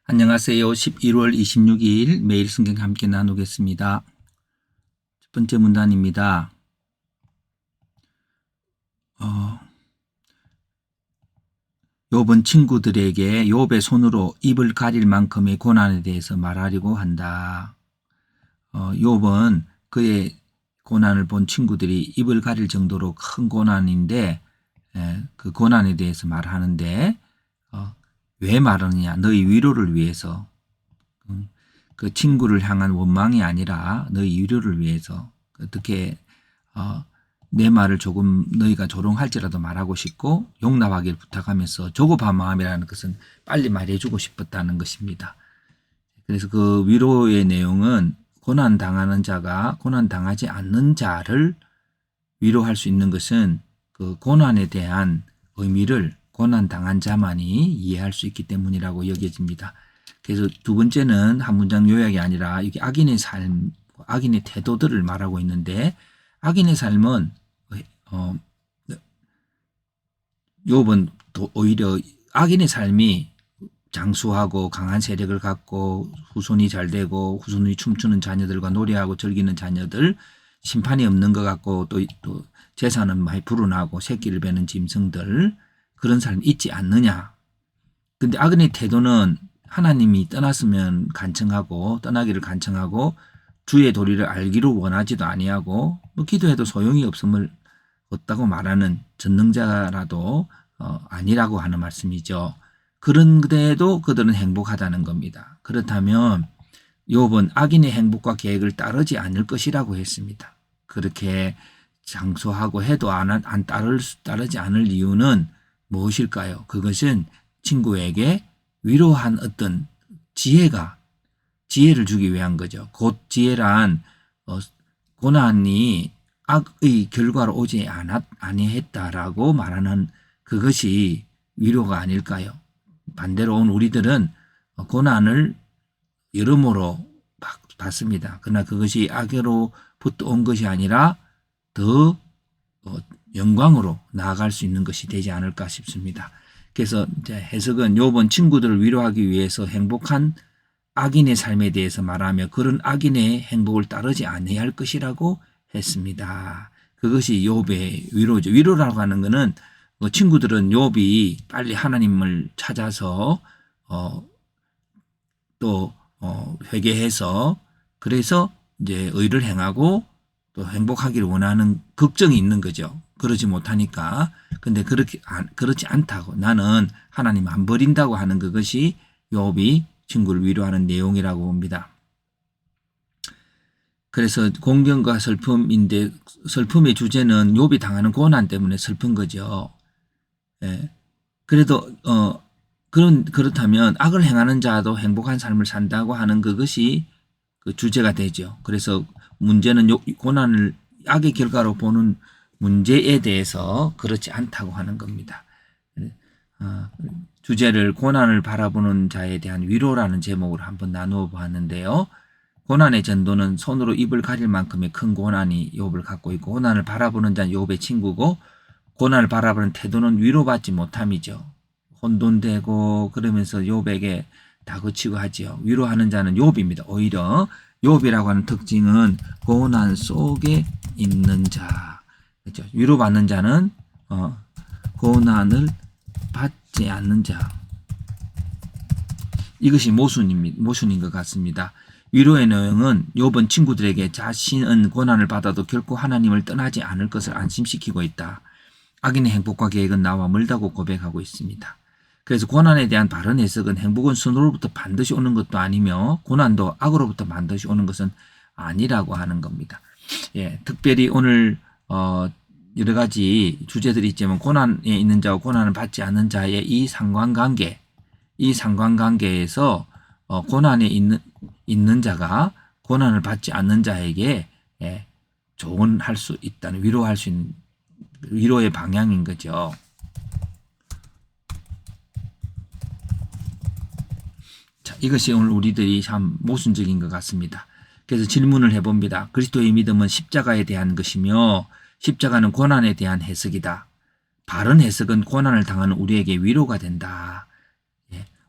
안녕하세요. 11월 26일 매일 성경 함께 나누겠습니다. 첫 번째 문단입니다. 욥은 친구들에게 욥의 손으로 입을 가릴 만큼의 고난에 대해서 말하려고 한다. 욥은 그의 고난을 본 친구들이 입을 가릴 정도로 큰 고난인데 그 고난에 대해서 말하는데 왜 말하느냐? 너희 위로를 위해서. 그 친구를 향한 원망이 아니라 너희 위로를 위해서. 어떻게 내 말을 조금 너희가 조롱할지라도 말하고 싶고 용납하기를 부탁하면서 조급한 마음이라는 것은 빨리 말해주고 싶었다는 것입니다. 그래서 그 위로의 내용은 고난당하는 자가 고난당하지 않는 자를 위로할 수 있는 것은 그 고난에 대한 의미를 고난당한 자만이 이해할 수 있기 때문이라고 여겨집니다. 그래서 두 번째는 한 문장 요약이 아니라 이게 악인의 삶, 악인의 태도들을 말하고 있는데 악인의 삶은 욥은 오히려 악인의 삶이 장수하고 강한 세력을 갖고 후손이 잘 되고 후손이 춤추는 자녀들과 노래하고 즐기는 자녀들, 심판이 없는 것 같고 또 재산은 많이 불어나고 새끼를 베는 짐승들, 그런 삶이 있지 않느냐. 근데 악인의 태도는 하나님이 떠났으면 간청하고 떠나기를 간청하고 주의 도리를 알기를 원하지도 아니하고 기도해도 소용이 없다고 말하는 전능자라도 아니라고 하는 말씀이죠. 그런데도 그들은 행복하다는 겁니다. 그렇다면 욥은 악인의 행복과 계획을 따르지 않을 것이라고 했습니다. 그렇게 장수하고 해도 따르지 않을 이유는 무엇일까요? 그것은 친구에게 위로한 어떤 지혜를 주기 위한 거죠. 곧 지혜란 고난이 악의 결과로 오지 아니했다라고 말하는 그것이 위로가 아닐까요? 반대로 우리들은 고난을 여러모로 받습니다. 그러나 그것이 악으로부터 온 것이 아니라 더 영광으로 나아갈 수 있는 것이 되지 않을까 싶습니다. 그래서 이제 해석은 욥은 친구들을 위로하기 위해서 행복한 악인의 삶에 대해서 말하며 그런 악인의 행복을 따르지 아니할 것이라고 했습니다. 그것이 욥의 위로죠. 위로라고 하는 것은 친구들은 욥이 빨리 하나님을 찾아서 또 회개해서 그래서 이제 의를 행하고 또 행복하기를 원하는 걱정이 있는 거죠. 그러지 못하니까. 근데 그렇지 않다고 나는 하나님 안 버린다고 하는 그것이 욥이 친구를 위로하는 내용이라고 봅니다. 그래서 공경과 슬픔인데 슬픔의 주제는 욥이 당하는 고난 때문에 슬픈 거죠. 예. 그래도 그렇다면 악을 행하는 자도 행복한 삶을 산다고 하는 그것이 그 주제가 되죠. 그래서 문제는 고난을 악의 결과로 보는 문제에 대해서 그렇지 않다고 하는 겁니다. 주제를 고난을 바라보는 자에 대한 위로라는 제목으로 한번 나누어 보았는데요. 고난의 전도는 손으로 입을 가릴 만큼의 큰 고난이 욥을 갖고 있고 고난을 바라보는 자는 욥의 친구고 고난을 바라보는 태도는 위로받지 못함이죠. 혼돈되고 그러면서 욥에게 다그치고 하지요. 위로하는 자는 욥입니다. 오히려 욥이라고 하는 특징은 고난 속에 있는 자. 그렇죠? 위로받는 자는 고난을 받지 않는 자. 이것이 모순인 것 같습니다. 위로의 내용은 욥은 친구들에게 자신은 고난을 받아도 결코 하나님을 떠나지 않을 것을 안심시키고 있다. 악인의 행복과 계획은 나와 멀다고 고백하고 있습니다. 그래서 고난에 대한 바른 해석은 행복은 선으로부터 반드시 오는 것도 아니며 고난도 악으로부터 반드시 오는 것은 아니라고 하는 겁니다. 예, 특별히 오늘 여러 가지 주제들이 있지만 고난에 있는 자와 고난을 받지 않는 자의 이 상관관계에서 고난에 있는 자가 고난을 받지 않는 자에게 조언할 수 있다는 위로할 수 있는 위로의 방향인 거죠. 자, 이것이 오늘 우리들이 참 모순적인 것 같습니다. 그래서 질문을 해봅니다. 그리스도의 믿음은 십자가에 대한 것이며 십자가는 고난에 대한 해석이다. 바른 해석은 고난을 당하는 우리에게 위로가 된다.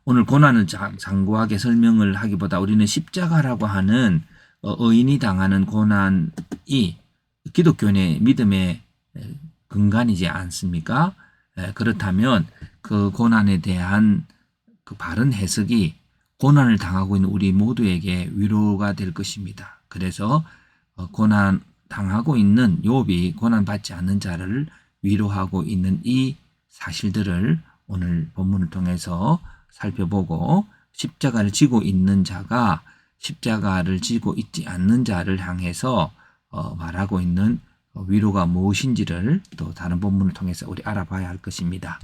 오늘 고난을 장구하게 설명을 하기보다 우리는 십자가라고 하는 의인이 당하는 고난이 기독교의 믿음의 근간이지 않습니까? 그렇다면 그 고난에 대한 그 바른 해석이 고난을 당하고 있는 우리 모두에게 위로가 될 것입니다. 그래서 고난 당하고 있는 욥이 고난 받지 않는 자를 위로하고 있는 이 사실들을 오늘 본문을 통해서 살펴보고 십자가를 지고 있는 자가 십자가를 지고 있지 않는 자를 향해서 말하고 있는 위로가 무엇인지를 또 다른 본문을 통해서 우리 알아봐야 할 것입니다.